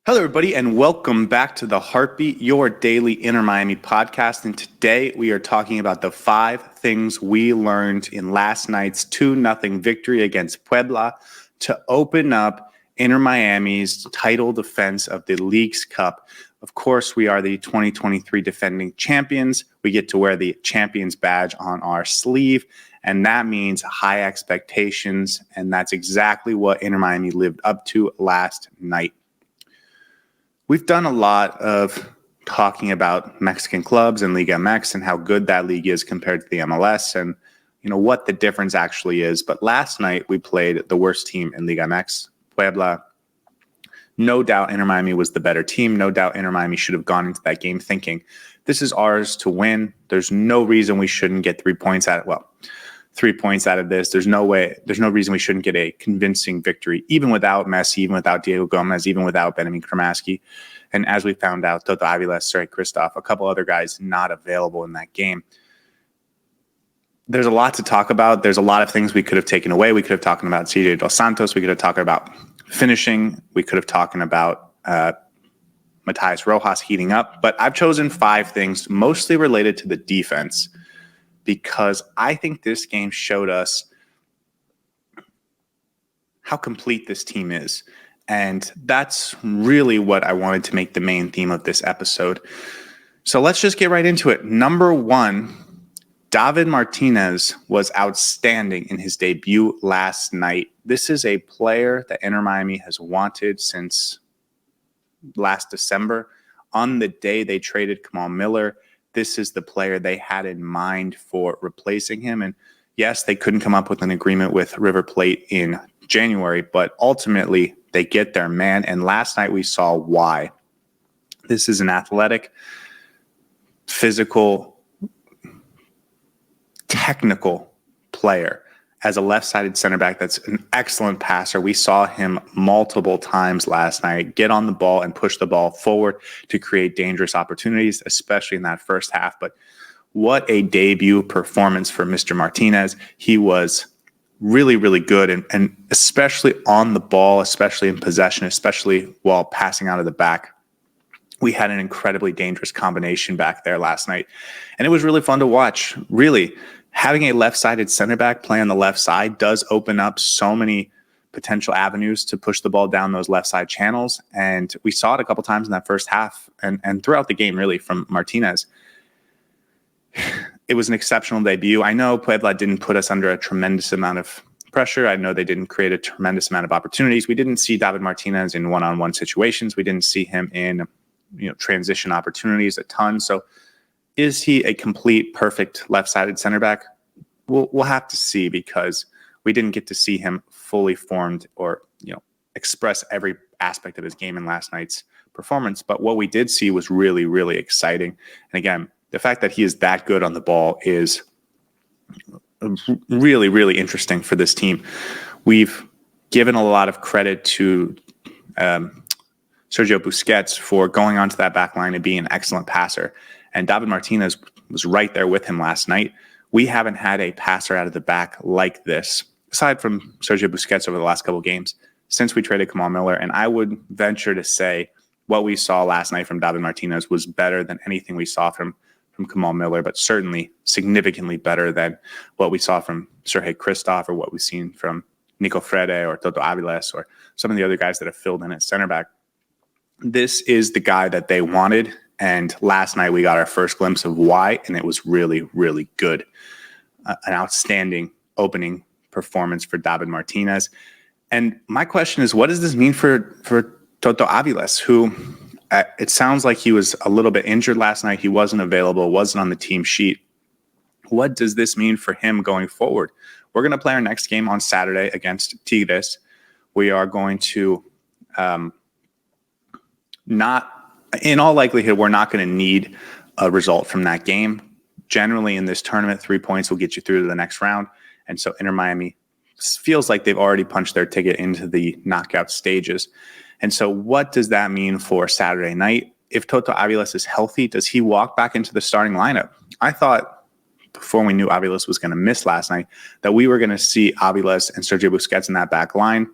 Hello, everybody, and welcome back to The Heartbeat, your daily Inter Miami podcast. And today we are talking about the 5 things we learned in last night's 2-0 victory against Puebla to open up Inter Miami's title defense of the Leagues Cup. Of course, we are the 2023 defending champions. We get to wear the champions badge on our sleeve, and that means high expectations, and that's exactly what Inter Miami lived up to last night. We've done a lot of talking about Mexican clubs and Liga MX and how good that league is compared to the MLS and, what the difference actually is. But last night we played the worst team in Liga MX, Puebla. No doubt Inter Miami was the better team. No doubt Inter Miami should have gone into that game thinking, this is ours to win. There's no reason we shouldn't get 3 points out of this. There's no reason we shouldn't get a convincing victory, even without Messi, even without Diego Gomez, even without Benjamin Kramaski. And as we found out, Toto Avila, Sergei Christoph, a couple other guys not available in that game. There's a lot to talk about. There's a lot of things we could have taken away. We could have talked about CJ Dos Santos. We could have talked about finishing. We could have talked about Matias Rojas heating up. But I've chosen 5 things, mostly related to the defense, because I think this game showed us how complete this team is. And that's really what I wanted to make the main theme of this episode. So let's just get right into it. Number 1, David Martínez was outstanding in his debut last night. This is a player that Inter Miami has wanted since last December. On the day they traded Kamal Miller, this is the player they had in mind for replacing him. And yes, they couldn't come up with an agreement with River Plate in January, but ultimately they get their man. And last night we saw why. This is an athletic, physical, technical player. As a left-sided center back, that's an excellent passer. We saw him multiple times last night get on the ball and push the ball forward to create dangerous opportunities, especially in that first half. But what a debut performance for Mr. Martínez. He was really, really good, and especially on the ball, especially in possession, especially while passing out of the back. We had an incredibly dangerous combination back there last night, and it was really fun to watch. Really, having a left-sided center back play on the left side does open up so many potential avenues to push the ball down those left side channels, and we saw it a couple times in that first half and throughout the game, really, from Martínez. It was an exceptional debut. I know Puebla didn't put us under a tremendous amount of pressure. I know they didn't create a tremendous amount of opportunities. We didn't see David Martínez in one-on-one situations. We didn't see him in transition opportunities a ton. So is he a complete, perfect left-sided center back? We'll have to see, because we didn't get to see him fully formed or express every aspect of his game in last night's performance. But what we did see was really, really exciting. And again, the fact that he is that good on the ball is really, really interesting for this team. We've given a lot of credit to Sergio Busquets for going onto that back line and being an excellent passer. And David Martínez was right there with him last night. We haven't had a passer out of the back like this, aside from Sergio Busquets over the last couple of games, since we traded Kamal Miller. And I would venture to say what we saw last night from David Martínez was better than anything we saw from Kamal Miller, but certainly significantly better than what we saw from Sergei Christoph or what we've seen from Nico Frede or Toto Aviles or some of the other guys that have filled in at center back. This is the guy that they wanted, and last night we got our first glimpse of why, and it was really, really good. An outstanding opening performance for David Martínez. And my question is, what does this mean for Toto Aviles, who it sounds like he was a little bit injured last night. He wasn't available, wasn't on the team sheet. What does this mean for him going forward? We're going to play our next game on Saturday against Tigres. We are going to in all likelihood, we're not going to need a result from that game. Generally, in this tournament, 3 points will get you through to the next round. And so Inter Miami feels like they've already punched their ticket into the knockout stages. And so what does that mean for Saturday night? If Toto Aviles is healthy, does he walk back into the starting lineup? I thought before we knew Aviles was going to miss last night that we were going to see Aviles and Sergio Busquets in that back line.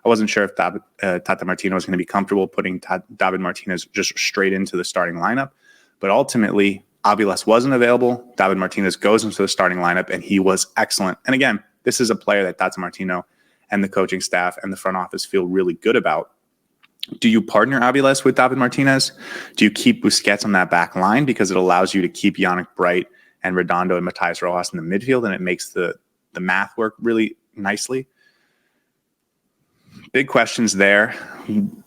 I wasn't sure if Tata Martino was going to be comfortable putting David Martinez just straight into the starting lineup. But ultimately, Aviles wasn't available. David Martinez goes into the starting lineup, and he was excellent. And again, this is a player that Tata Martino and the coaching staff and the front office feel really good about. Do you partner Aviles with David Martinez? Do you keep Busquets on that back line because it allows you to keep Yannick Bright and Redondo and Matías Rojas in the midfield, and it makes the math work really nicely? Big questions there.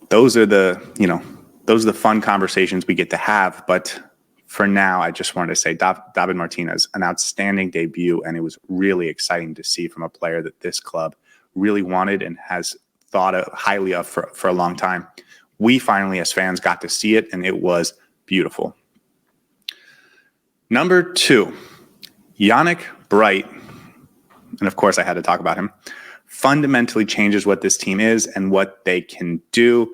Those are the fun conversations we get to have. But for now, I just wanted to say David Martinez, an outstanding debut, and it was really exciting to see from a player that this club really wanted and has thought highly of for a long time. We finally, as fans, got to see it, and it was beautiful. Number 2, Yannick Bright, and of course I had to talk about him, fundamentally changes what this team is and what they can do.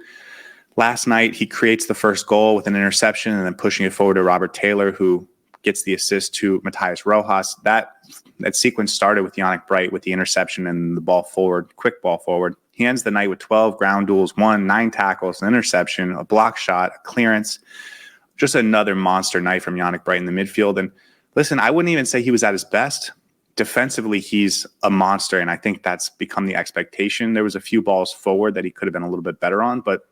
Last night, he creates the first goal with an interception and then pushing it forward to Robert Taylor, who gets the assist to Matías Rojas. That sequence started with Yannick Bright with the interception and the ball forward, quick ball forward. He ends the night with 12 ground duels, 9 tackles, an interception, a block shot, a clearance. Just another monster night from Yannick Bright in the midfield. And listen, I wouldn't even say he was at his best. Defensively, he's a monster, and I think that's become the expectation. There was a few balls forward that he could have been a little bit better on, but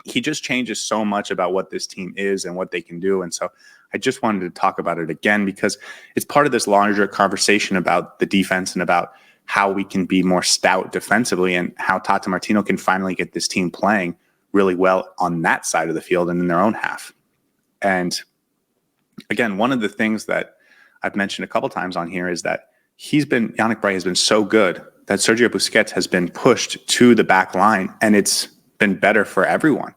he just changes so much about what this team is and what they can do. And so I just wanted to talk about it again because it's part of this larger conversation about the defense and about how we can be more stout defensively and how Tata Martino can finally get this team playing really well on that side of the field and in their own half. And again, one of the things that I've mentioned a couple times on here is that Yannick Bright has been so good that Sergio Busquets has been pushed to the back line, and it's been better for everyone.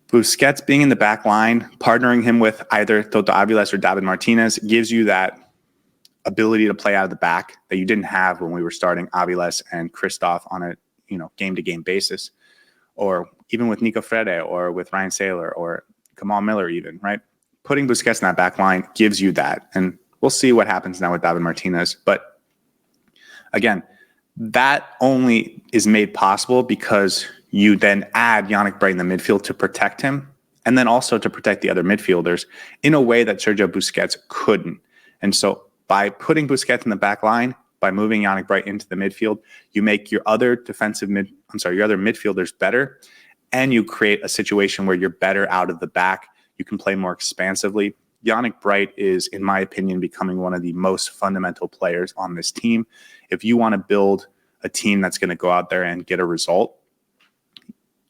Busquets being in the back line, partnering him with either Toto Aviles or David Martinez gives you that ability to play out of the back that you didn't have when we were starting Aviles and Christoph on a game-to-game basis, or even with Nico Frede or with Ryan Saylor or Kamal Miller even, right? Putting Busquets in that back line gives you that. And we'll see what happens now with David Martinez. But again, that only is made possible because you then add Yannick Bright in the midfield to protect him and then also to protect the other midfielders in a way that Sergio Busquets couldn't. And so by putting Busquets in the back line, by moving Yannick Bright into the midfield, you make your other midfielders better, and you create a situation where you're better out of the back. You can play more expansively. Yannick Bright is, in my opinion, becoming one of the most fundamental players on this team. If you want to build a team that's going to go out there and get a result,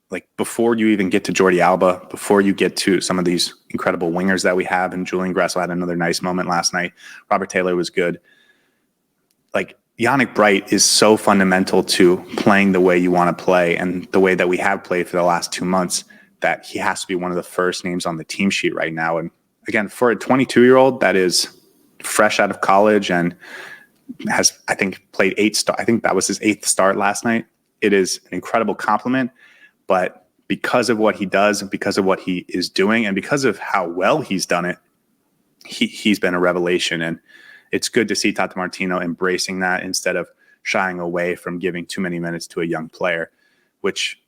like before you even get to Jordi Alba, before you get to some of these incredible wingers that we have, and Julian Gressel had another nice moment last night. Robert Taylor was good. Like Yannick Bright is so fundamental to playing the way you want to play and the way that we have played for the last 2 months that he has to be one of the first names on the team sheet right now. And again, for a 22-year-old that is fresh out of college and has, I think, played 8 I think that was his 8th start last night. It is an incredible compliment. But because of what he does and because of what he is doing and because of how well he's done it, he's been a revelation. And it's good to see Tata Martino embracing that instead of shying away from giving too many minutes to a young player, which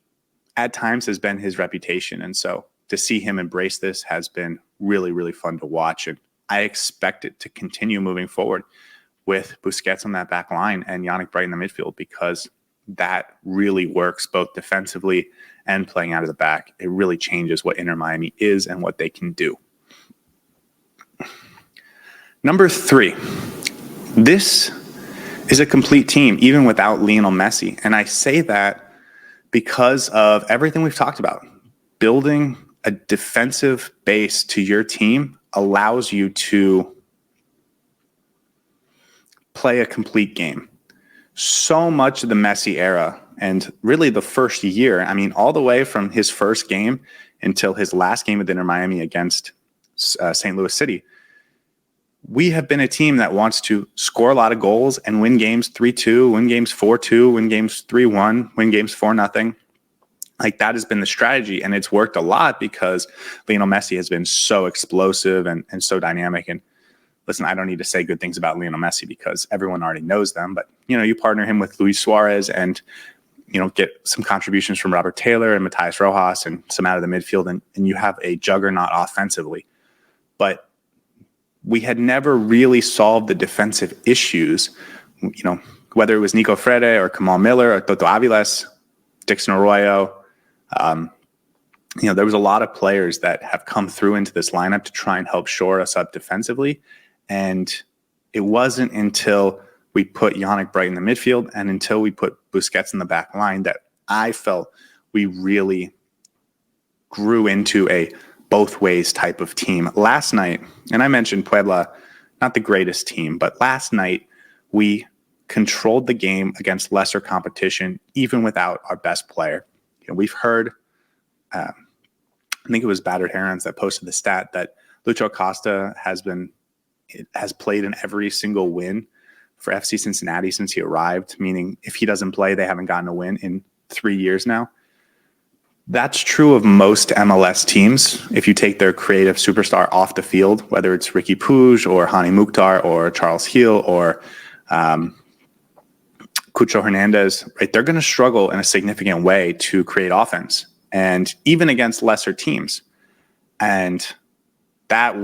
at times has been his reputation. And so to see him embrace this has been really, really fun to watch. And I expect it to continue moving forward with Busquets on that back line and Yannick Bright in the midfield, because that really works both defensively and playing out of the back. It really changes what Inter Miami is and what they can do. Number 3, this is a complete team, even without Lionel Messi. And I say that because of everything we've talked about. Building a defensive base to your team allows you to play a complete game. So much of the Messi era and really the first year, I mean, all the way from his first game until his last game with Inter Miami against St. Louis City, we have been a team that wants to score a lot of goals and win games 3-2, win games 4-2, win games 3-1, win games 4-0. Like that has been the strategy, and it's worked a lot because Lionel Messi has been so explosive and so dynamic. And listen, I don't need to say good things about Lionel Messi because everyone already knows them, but you partner him with Luis Suarez and get some contributions from Robert Taylor and Matthias Rojas and some out of the midfield, and you have a juggernaut offensively. But we had never really solved the defensive issues, whether it was Nico Frede or Kamal Miller or Toto Aviles, Dixon Arroyo. There was a lot of players that have come through into this lineup to try and help shore us up defensively. And it wasn't until we put Yannick Bright in the midfield and until we put Busquets in the back line that I felt we really grew into a both ways type of team. Last night, and I mentioned Puebla, not the greatest team, but last night we controlled the game against lesser competition, even without our best player. We've heard, I think it was Battered Herons that posted the stat that Lucho Acosta has played in every single win for FC Cincinnati since he arrived, meaning if he doesn't play, they haven't gotten a win in 3 years now. That's true of most MLS teams. If you take their creative superstar off the field, whether it's Ricky Puig or Hani Mukhtar or Charles Heel or Cucho Hernandez, right? They're going to struggle in a significant way to create offense, and even against lesser teams. And that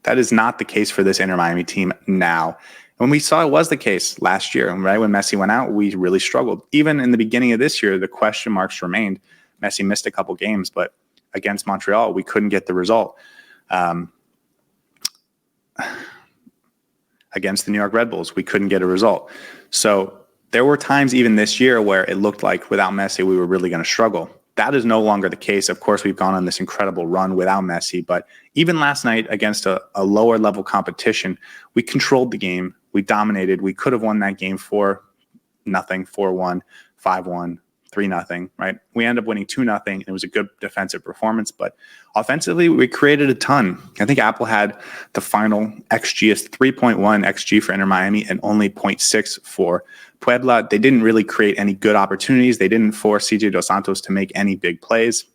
is not the case for this Inter Miami team now. When we saw it was the case last year, right when Messi went out, we really struggled. Even in the beginning of this year, the question marks remained. Messi missed a couple games, but against Montreal, we couldn't get the result. Against the New York Red Bulls, we couldn't get a result. So there were times even this year where it looked like without Messi, we were really going to struggle. That is no longer the case. Of course, we've gone on this incredible run without Messi, but even last night against a lower level competition, we controlled the game. We dominated. We could have won that game 4-0, 4-1, 5-1, 3-0, right? We ended up winning 2-0. It was a good defensive performance, but offensively, we created a ton. I think Apple had the final XG is 3.1 XG for Inter Miami and only 0.6 for Puebla. They didn't really create any good opportunities. They didn't force CJ Dos Santos to make any big plays.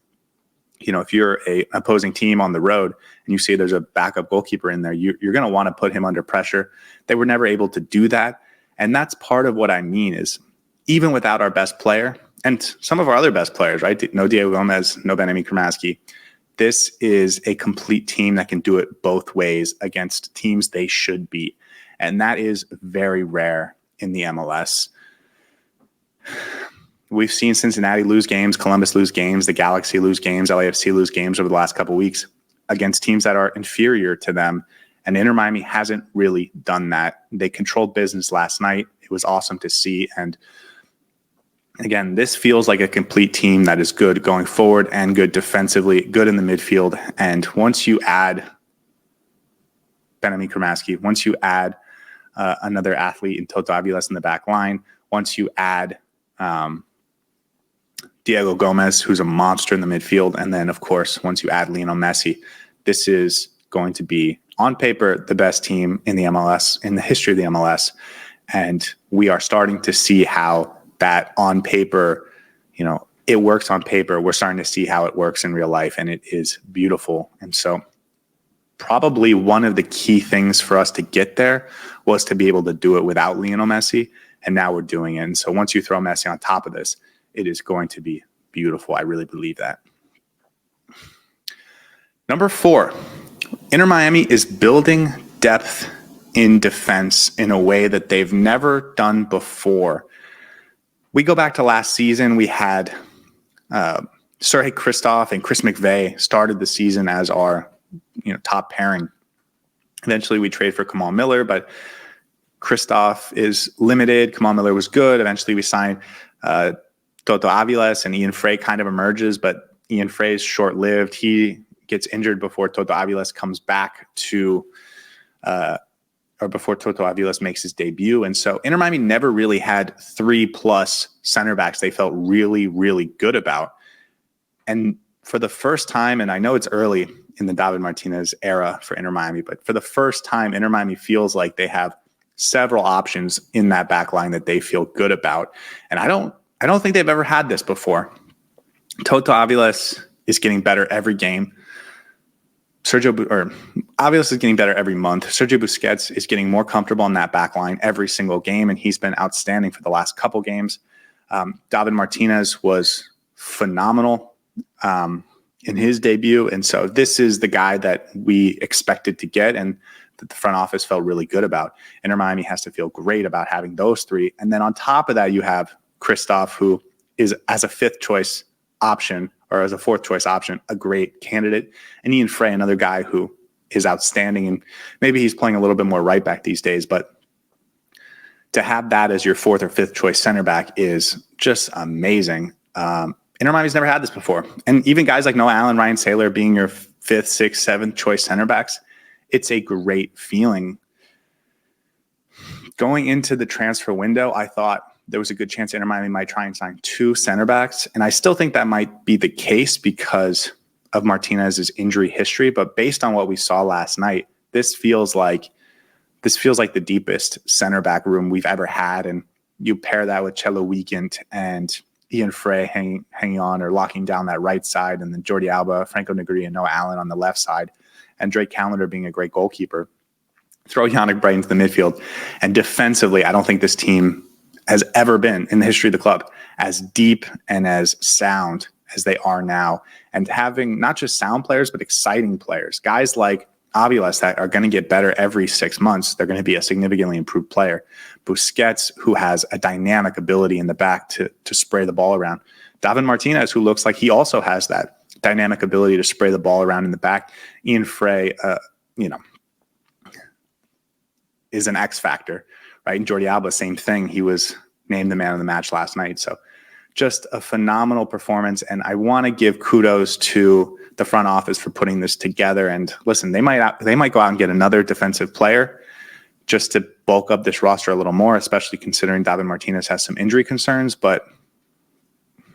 If you're an opposing team on the road and you see there's a backup goalkeeper in there, you're going to want to put him under pressure. They were never able to do that. And that's part of what I mean is even without our best player and some of our other best players, right? No Diego Gomez, no Ben-Ami Kramaski. This is a complete team that can do it both ways against teams they should beat. And that is very rare in the MLS. We've seen Cincinnati lose games, Columbus lose games, the Galaxy lose games, LAFC lose games over the last couple of weeks against teams that are inferior to them. And Inter Miami hasn't really done that. They controlled business last night. It was awesome to see. And again, this feels like a complete team that is good going forward and good defensively, good in the midfield. And once you add Ben-Ami Kramaski, once you add another athlete in Toto Aviles in the back line, once you add Diego Gomez, who's a monster in the midfield, and then, of course, once you add Lionel Messi, this is going to be, on paper, the best team in the MLS, in the history of the MLS. And we are starting to see how that on paper, it works on paper. We're starting to see how it works in real life, and it is beautiful. And so probably one of the key things for us to get there was to be able to do it without Lionel Messi, and now we're doing it. And so once you throw Messi on top of this, it is going to be beautiful. I really believe that. Number 4, Inter Miami is building depth in defense in a way that they've never done before. We go back to last season, we had Sergei Kristoff and Chris McVeigh started the season as our top pairing. Eventually we trade for Kamal Miller, but Kristoff is limited. Kamal Miller was good. Eventually we signed Toto Aviles, and Ian Frey kind of emerges, but Ian Frey is short-lived. He gets injured before Toto Aviles comes back before Toto Aviles makes his debut. And so Inter Miami never really had 3+ center backs they felt really, really good about. And for the first time, and I know it's early in the David Martínez era for Inter Miami, but for the first time, Inter Miami feels like they have several options in that back line that they feel good about. And I don't think they've ever had this before. Toto Aviles is getting better every game. Aviles is getting better every month. Sergio Busquets is getting more comfortable in that back line every single game, and he's been outstanding for the last couple games. David Martínez was phenomenal in his debut. And so this is the guy that we expected to get and that the front office felt really good about. Inter Miami has to feel great about having those three. And then on top of that, you have Kristoff, who is, as a fifth choice option or as a fourth choice option, a great candidate. And Ian Frey, another guy who is outstanding. And maybe he's playing a little bit more right back these days, but to have that as your fourth or fifth choice center back is just amazing. Inter Miami's never had this before. And even guys like Noah Allen, Ryan Saylor being your fifth, sixth, seventh choice center backs, it's a great feeling. Going into the transfer window, I thought there was a good chance Inter Miami might try and sign two center backs. And I still think that might be the case because of Martinez's injury history. But based on what we saw last night, this feels like the deepest center back room we've ever had. And you pair that with Cello Weekend and Ian Frey hanging on or locking down that right side, and then Jordi Alba, Franco Negri, and Noah Allen on the left side, and Drake Callender being a great goalkeeper. Throw Yannick Bright into the midfield. And defensively, I don't think this team has ever been in the history of the club as deep and as sound as they are now. And having not just sound players, but exciting players. Guys like Aviles that are going to get better every 6 months. They're going to be a significantly improved player. Busquets, who has a dynamic ability in the back to spray the ball around. David Martínez, who looks like he also has that dynamic ability to spray the ball around in the back. Ian Frey, is an X factor, right? And Jordi Alba, same thing. He was named the man of the match last night. So just a phenomenal performance. And I want to give kudos to the front office for putting this together. And listen, they might go out and get another defensive player just to bulk up this roster a little more, especially considering David Martínez has some injury concerns. But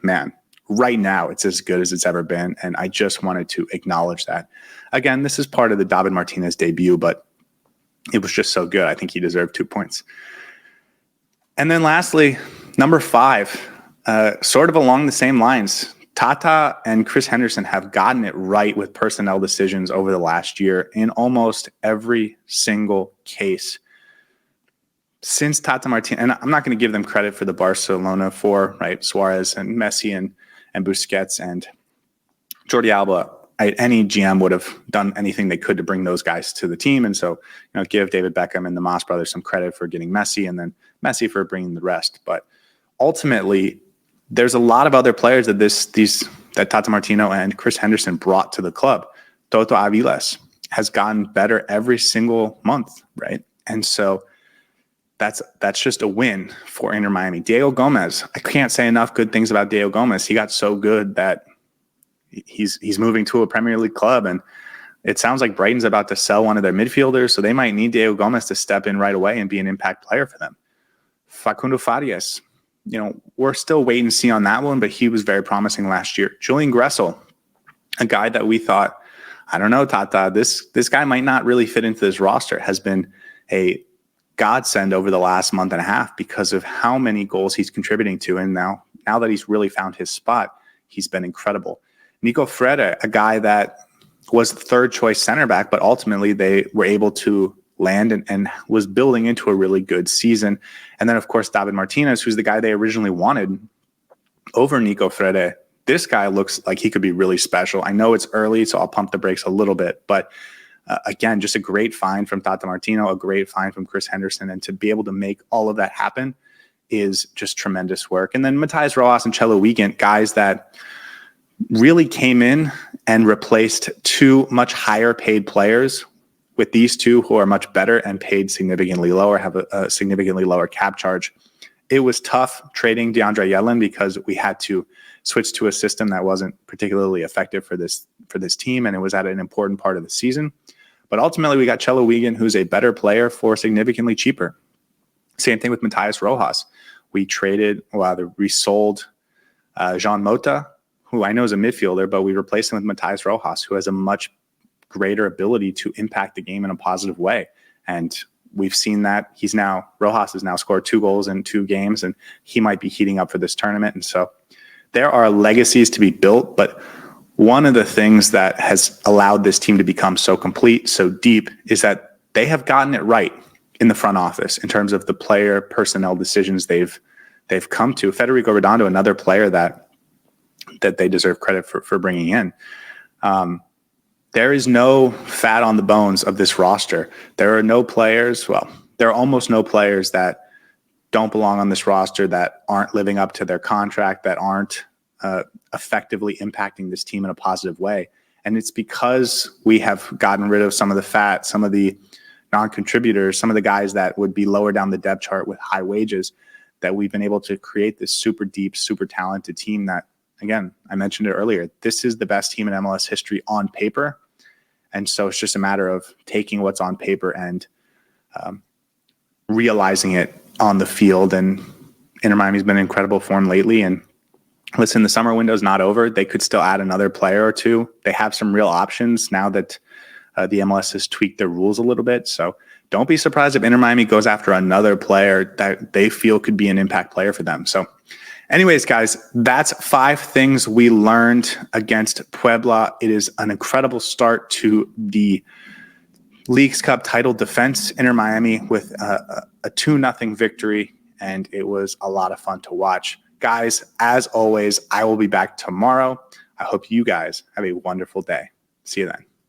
man, right now it's as good as it's ever been. And I just wanted to acknowledge that. Again, this is part of the David Martínez debut, but it was just so good. I think he deserved 2 points. And then lastly, number 5, sort of along the same lines, Tata and Chris Henderson have gotten it right with personnel decisions over the last year in almost every single case. Since Tata Martino, and I'm not going to give them credit for the Barcelona 4, right? Suarez and Messi and Busquets and Jordi Alba. Any GM would have done anything they could to bring those guys to the team. And so, give David Beckham and the Moss brothers some credit for getting Messi and then Messi for bringing the rest. But ultimately, there's a lot of other players that Tata Martino and Chris Henderson brought to the club. Toto Aviles has gotten better every single month, right? And so that's just a win for Inter Miami. Diego Gomez, I can't say enough good things about Diego Gomez. He got so good that he's moving to a Premier League club, and it sounds like Brighton's about to sell one of their midfielders, so they might need Diego Gomez to step in right away and be an impact player for them. Facundo Farias, we're still wait and see on that one, but he was very promising last year. Julian Gressel, a guy that we thought, I don't know, Tata, this guy might not really fit into this roster, has been a godsend over the last month and a half because of how many goals he's contributing to. And now that he's really found his spot, he's been incredible. Nico Frede, a guy that was the third choice center back, but ultimately they were able to land and was building into a really good season. And then, of course, David Martínez, who's the guy they originally wanted over Nico Frede. This guy looks like he could be really special. I know it's early, so I'll pump the brakes a little bit. But again, just a great find from Tata Martino, a great find from Chris Henderson. And to be able to make all of that happen is just tremendous work. And then Matías Rojas and Cello Weekend, guys that really came in and replaced two much higher paid players with these two who are much better and paid significantly lower, have a significantly lower cap charge. It was tough trading DeAndre Yedlin because we had to switch to a system that wasn't particularly effective for this team, and it was at an important part of the season. But ultimately, we got Cello Weekend, who's a better player for significantly cheaper. Same thing with Matías Rojas. We sold Jean Mota, who I know is a midfielder, but we replaced him with Matías Rojas, who has a much greater ability to impact the game in a positive way. And we've seen that Rojas has now scored 2 goals in 2 games, and he might be heating up for this tournament. And so there are legacies to be built, but one of the things that has allowed this team to become so complete, so deep, is that they have gotten it right in the front office in terms of the player personnel decisions they've they've come to. Federico Redondo, another player that they deserve credit for bringing in. There is no fat on the bones of this roster. There are no players, there are almost no players that don't belong on this roster, that aren't living up to their contract, that aren't effectively impacting this team in a positive way. And it's because we have gotten rid of some of the fat, some of the non-contributors, some of the guys that would be lower down the depth chart with high wages, that we've been able to create this super deep, super talented team that, again, I mentioned it earlier, this is the best team in MLS history on paper. And so it's just a matter of taking what's on paper and realizing it on the field. And Inter Miami's been in incredible form lately. And listen, the summer window's not over. They could still add another player or two. They have some real options now that the MLS has tweaked their rules a little bit. So don't be surprised if Inter Miami goes after another player that they feel could be an impact player for them. So anyways, guys, that's 5 things we learned against Puebla. It is an incredible start to the Leagues Cup title defense. Inter Miami with a 2-0 victory, and it was a lot of fun to watch. Guys, as always, I will be back tomorrow. I hope you guys have a wonderful day. See you then.